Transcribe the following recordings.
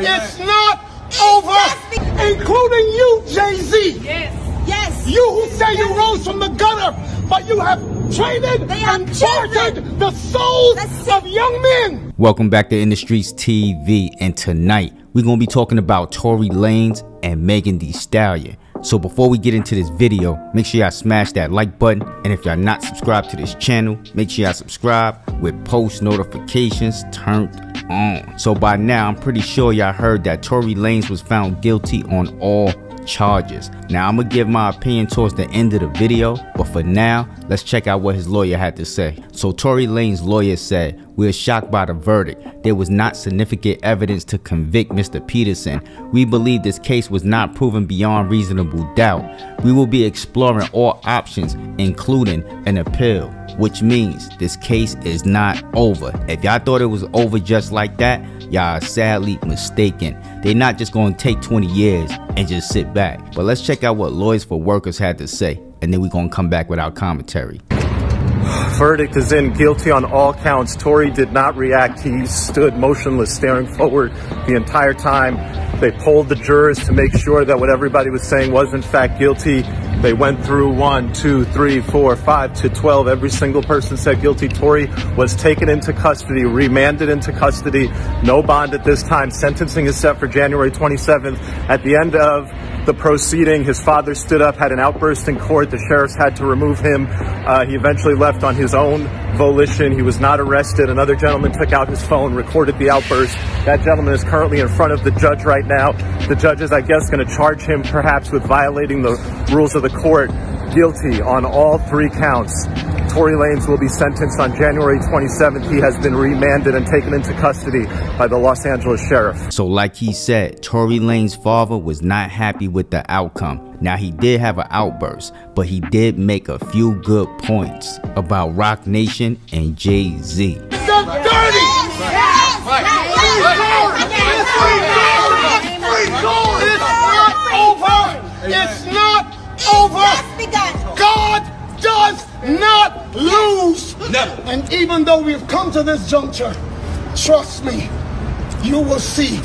It's not over, including you, Jay-Z. Yes. You who say you rose from the gutter, but you have traded and bartered the souls of young men. Welcome back to InTheStreetzTV, and tonight we're going to be talking about Tory Lanez and Megan Thee Stallion. So before we get into this video, make sure y'all smash that like button, and if y'all not subscribed to this channel, make sure y'all subscribe with post notifications turned on. So by now, I'm pretty sure y'all heard that Tory Lanez was found guilty on all charges. Now I'm gonna give my opinion towards the end of the video, but for now, let's check out what his lawyer had to say. So Tory Lanez's lawyer said, "We're shocked by the verdict. There was not significant evidence to convict Mr. Peterson. We believe this case was not proven beyond reasonable doubt. We will be exploring all options, including an appeal," which means this case is not over. If y'all thought it was over just like that, y'all are sadly mistaken. They're not just going to take 20 years and just sit back. But let's check out what Lawyers for Workers had to say, and then we're going to come back with our commentary. Verdict is in, guilty on all counts. Tory did not react. He stood motionless, staring forward the entire time. They polled the jurors to make sure that what everybody was saying was in fact guilty. They went through 1, 2, 3, 4, 5 to 12. Every single person said guilty. Tory was taken into custody, remanded into custody. No bond at this time. Sentencing is set for January 27th. At the end of the proceeding, his father stood up, had an outburst in court. The sheriffs had to remove him. He eventually left on his own volition. He was not arrested. Another gentleman took out his phone, recorded the outburst. That gentleman is currently in front of the judge right now. The judge is, I guess, going to charge him perhaps with violating the rules of the court. Guilty on all 3 counts. Tory Lanez will be sentenced on January 27th. He has been remanded and taken into custody by the Los Angeles Sheriff. So like he said, Tory Lanez's father was not happy with the outcome. Now he did have an outburst, but he did make a few good points about Roc Nation and Jay-Z. It's not dirty! It's not over! God does not lose! Never. And even though we've come to this juncture, trust me, you will see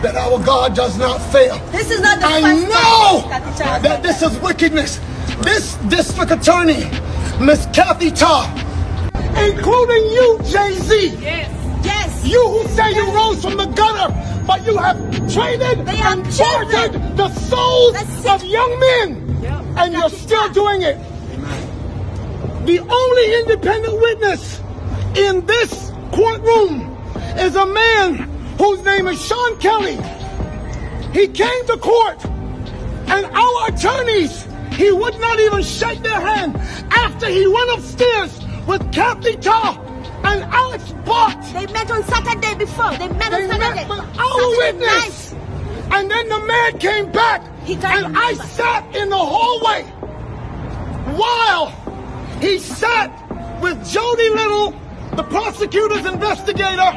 that our God does not fail. This is not the I first know time that this is wickedness. This district attorney, Miss Kathy Ta, including you, Jay-Z. Yes. You who say you rose from the gutter, but you have traded and bartered the souls of young men. And you're still doing it. The only independent witness in this courtroom is a man whose name is Sean Kelly. He came to court, and our attorneys, he would not even shake their hand after he went upstairs with Kathy Ta and Alex Bott. They met on Saturday before. They met on Saturday. With our witness. And then the man came back, and I sat in the hallway while he sat with Jody Little, the prosecutor's investigator,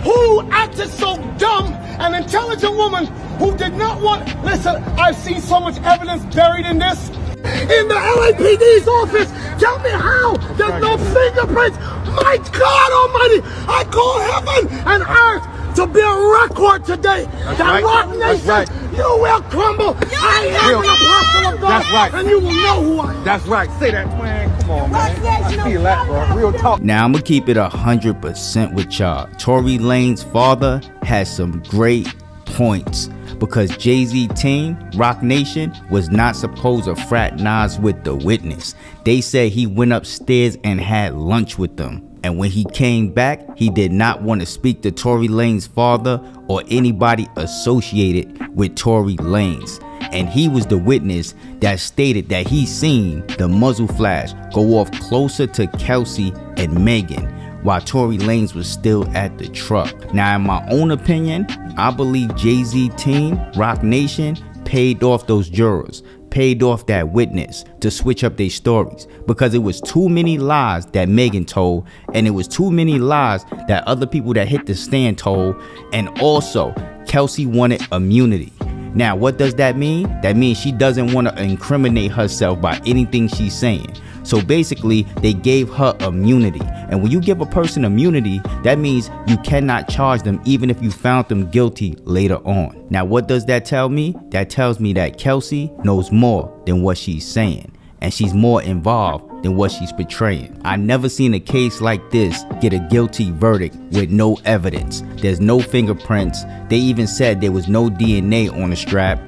who acted so dumb, an intelligent woman who did not want... Listen, I've seen so much evidence buried in this. In the LAPD's office, tell me how there's no fingerprints. My God Almighty, I call heaven and earth to be a record today. That Roc Nation, you will crumble. I am an apostle of God. That's right. And you will know who I am. That's right. Say that, man. Come on, man. I feel that, bro. Real talk. Now I'm gonna keep it 100% with y'all. Tory Lanez's father has some great points, because Jay-Z team, Roc Nation, was not supposed to fraternize with the witness. They said he went upstairs and had lunch with them. And when he came back, he did not want to speak to Tory Lanez's father or anybody associated with Tory Lanez. And he was the witness that stated that he seen the muzzle flash go off closer to Kelsey and Megan while Tory Lanez was still at the truck. Now, in my own opinion, I believe Jay-Z team, Roc Nation, paid off those jurors, paid off that witness to switch up their stories, because it was too many lies that Megan told, and it was too many lies that other people that hit the stand told, and also Kelsey wanted immunity. Now, what does that mean? That means she doesn't want to incriminate herself by anything she's saying. So basically, they gave her immunity. And when you give a person immunity, that means you cannot charge them even if you found them guilty later on. Now, what does that tell me? That tells me that Kelsey knows more than what she's saying. And she's more involved than what she's portraying. I never seen a case like this get a guilty verdict with no evidence. There's no fingerprints. They even said there was no DNA on the strap,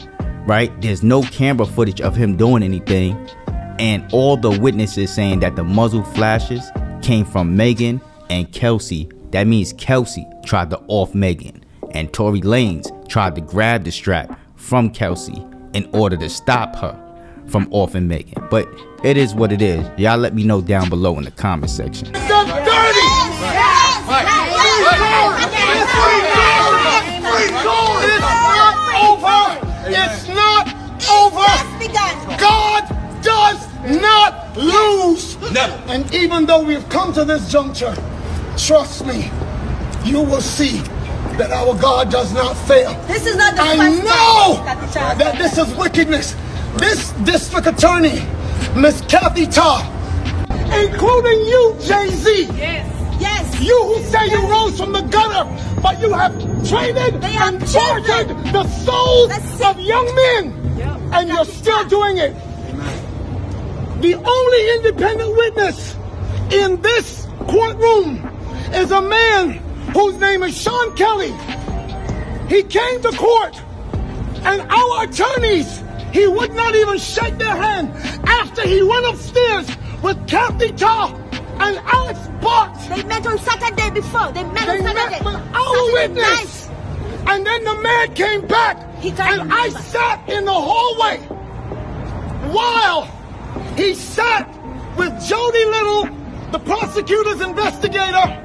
right? There's no camera footage of him doing anything. And all the witnesses saying that the muzzle flashes came from Megan and Kelsey. That means Kelsey tried to off Megan, and Tory Lanez tried to grab the strap from Kelsey in order to stop her from offing Megan. But it is what it is. Y'all let me know down below in the comment section. It's not over. God does not lose. Never. And even though we've come to this juncture, trust me, you will see that our God does not fail. This is not the I know that this is wickedness. This district attorney, Miss Kathy Todd, including you, Jay-Z. Yes. Yes. You who say you rose from the gutter, but you have traded and tortured the souls of young men, and you're still doing it. The only independent witness in this courtroom is a man whose name is Sean Kelly. He came to court, and our attorneys, he would not even shake their hand after he went upstairs with Kathy Todd and Alex Bott. They met on Saturday before. They met on Saturday. With our witness. And then the man came back, and I sat in the hallway while he sat with Jody Little, the prosecutor's investigator,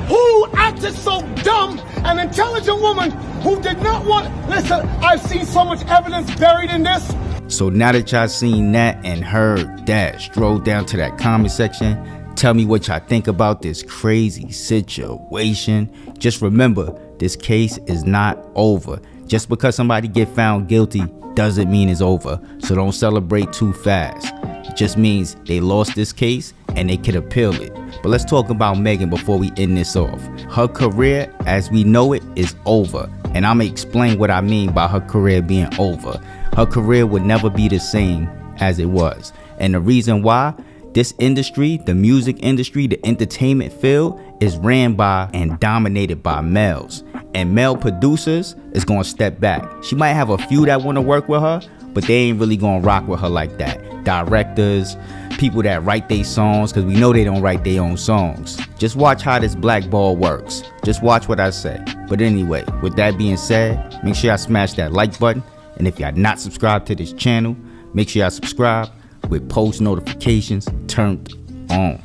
who acted so dumb, an intelligent woman who did not want... Listen, I've seen so much evidence buried in this. So now that y'all seen that and heard that, stroll down to that comment section. Tell me what y'all think about this crazy situation. Just remember, this case is not over. Just because somebody get found guilty doesn't mean it's over. So don't celebrate too fast. It just means they lost this case and they could appeal it. But let's talk about Megan before we end this off. Her career, as we know it, is over. And I'm gonna explain what I mean by her career being over. Her career would never be the same as it was. And the reason why, this industry, the music industry, the entertainment field, is ran by and dominated by males. And male producers is gonna step back. She might have a few that wanna work with her, but they ain't really gonna rock with her like that. Directors, people that write their songs, because we know they don't write their own songs. Just watch how this blackball works. Just watch what I say. But anyway, with that being said, make sure y'all smash that like button. And if y'all not subscribed to this channel, make sure y'all subscribe with post notifications turned on.